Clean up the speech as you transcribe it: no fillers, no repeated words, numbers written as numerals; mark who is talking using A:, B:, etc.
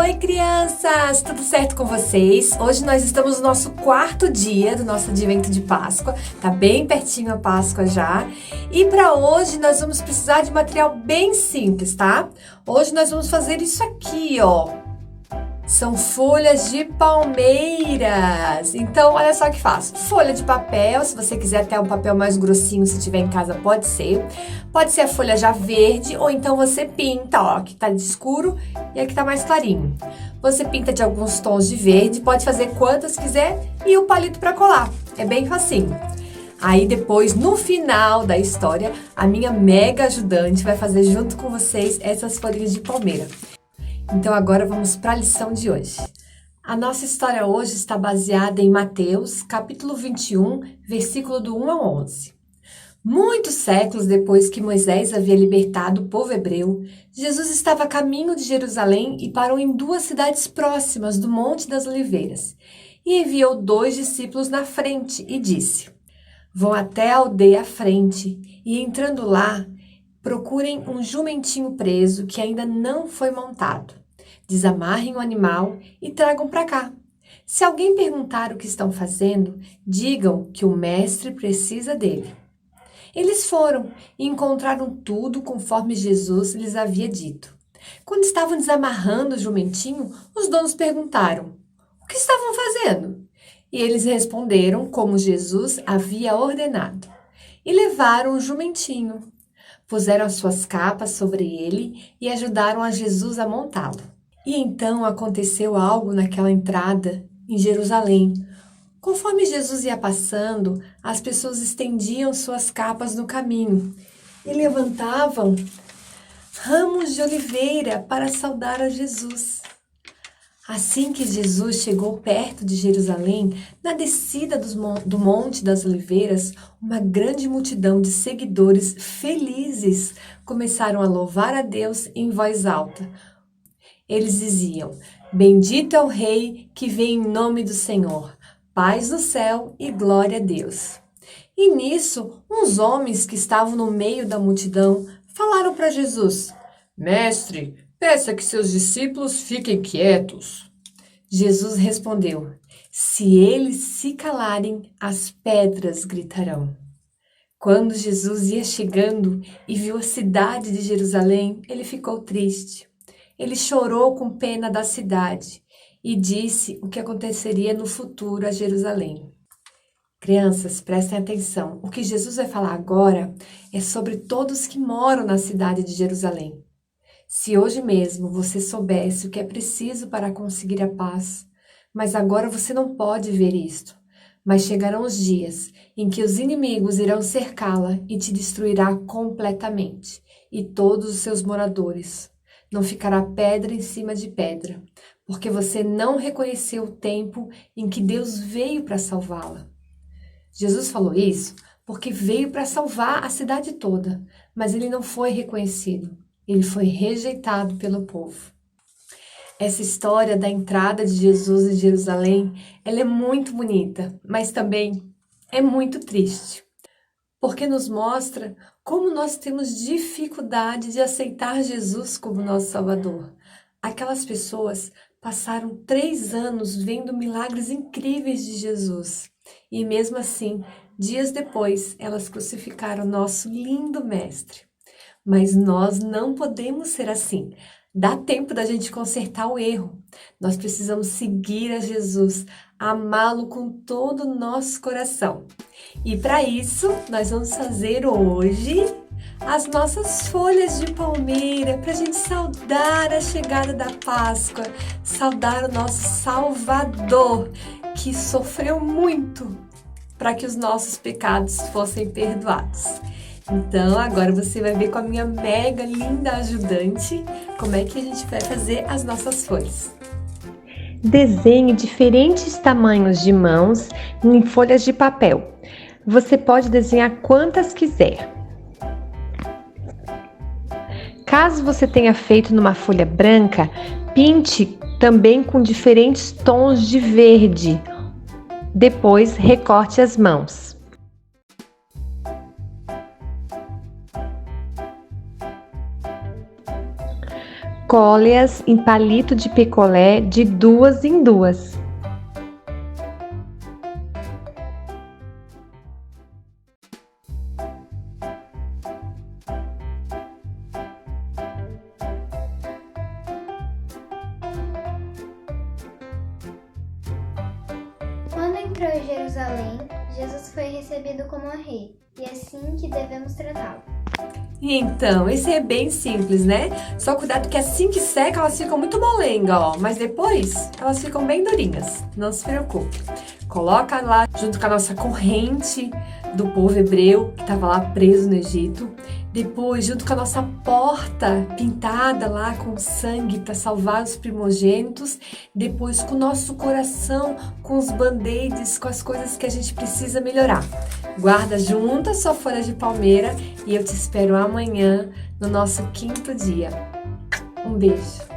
A: Oi, crianças! Tudo certo com vocês? Hoje nós estamos no nosso quarto dia do nosso advento de Páscoa. Tá bem pertinho a Páscoa já. E para hoje nós vamos precisar de material bem simples, tá? Hoje nós vamos fazer isso aqui, ó. São folhas de palmeiras. Então, olha só o que faço. Folha de papel, se você quiser até um papel mais grossinho, se tiver em casa, pode ser. Pode ser a folha já verde, ou então você pinta, ó, que tá de escuro e aqui tá mais clarinho. Você pinta de alguns tons de verde, pode fazer quantas quiser e o palito para colar. É bem facinho. Aí depois, no final da história, a minha mega ajudante vai fazer junto com vocês essas folhinhas de palmeira. Então agora vamos para a lição de hoje. A nossa história hoje está baseada em Mateus, capítulo 21, versículo do 1 ao 11. Muitos séculos depois que Moisés havia libertado o povo hebreu, Jesus estava a caminho de Jerusalém e parou em duas cidades próximas do Monte das Oliveiras. E enviou 2 discípulos na frente e disse: Vão até a aldeia à frente e, entrando lá, procurem um jumentinho preso que ainda não foi montado. Desamarrem o animal e tragam para cá. Se alguém perguntar o que estão fazendo, digam que o mestre precisa dele. Eles foram e encontraram tudo conforme Jesus lhes havia dito. Quando estavam desamarrando o jumentinho, os donos perguntaram: o que estavam fazendo? E eles responderam como Jesus havia ordenado. E levaram o jumentinho. Puseram as suas capas sobre ele e ajudaram a Jesus a montá-lo. E então aconteceu algo naquela entrada em Jerusalém. Conforme Jesus ia passando, as pessoas estendiam suas capas no caminho e levantavam ramos de oliveira para saudar a Jesus. Assim que Jesus chegou perto de Jerusalém, na descida do Monte das Oliveiras, uma grande multidão de seguidores felizes começaram a louvar a Deus em voz alta. Eles diziam: Bendito é o Rei que vem em nome do Senhor, paz no céu e glória a Deus. E nisso, uns homens que estavam no meio da multidão falaram para Jesus: Mestre, peça que seus discípulos fiquem quietos. Jesus respondeu: Se eles se calarem, as pedras gritarão. Quando Jesus ia chegando e viu a cidade de Jerusalém, ele ficou triste. Ele chorou com pena da cidade e disse o que aconteceria no futuro a Jerusalém. Crianças, prestem atenção. O que Jesus vai falar agora é sobre todos que moram na cidade de Jerusalém. Se hoje mesmo você soubesse o que é preciso para conseguir a paz, mas agora você não pode ver isto. Mas chegarão os dias em que os inimigos irão cercá-la e te destruirá completamente, e todos os seus moradores. Não ficará pedra em cima de pedra, porque você não reconheceu o tempo em que Deus veio para salvá-la. Jesus falou isso porque veio para salvar a cidade toda, mas ele não foi reconhecido. Ele foi rejeitado pelo povo. Essa história da entrada de Jesus em Jerusalém, ela é muito bonita, mas também é muito triste, porque nos mostra como nós temos dificuldade de aceitar Jesus como nosso Salvador. Aquelas pessoas passaram 3 anos vendo milagres incríveis de Jesus, e mesmo assim, dias depois, elas crucificaram nosso lindo mestre. Mas nós não podemos ser assim. Dá tempo da gente consertar o erro. Nós precisamos seguir a Jesus, amá-lo com todo o nosso coração. E para isso, nós vamos fazer hoje as nossas folhas de palmeira para a gente saudar a chegada da Páscoa, saudar o nosso Salvador, que sofreu muito para que os nossos pecados fossem perdoados. Então, agora você vai ver com a minha mega linda ajudante como é que a gente vai fazer as nossas folhas.
B: Desenhe diferentes tamanhos de mãos em folhas de papel. Você pode desenhar quantas quiser. Caso você tenha feito numa folha branca, pinte também com diferentes tons de verde. Depois, recorte as mãos. colhe-as em palito de picolé de 2 em 2.
C: Quando entrou em Jerusalém, Jesus foi recebido como rei, e é assim que devemos tratá-lo.
A: E então, esse é bem simples, né? Só cuidado que assim que seca, elas ficam muito molenga, ó. Mas depois, elas ficam bem durinhas. Não se preocupe. Coloca lá junto com a nossa corrente do povo hebreu, que estava lá preso no Egito. Depois, junto com a nossa porta pintada lá com sangue para salvar os primogênitos. Depois, com o nosso coração, com os band-aids, com as coisas que a gente precisa melhorar. Guarda junto a sua folha de palmeira e eu te espero amanhã no nosso 5º dia. Um beijo!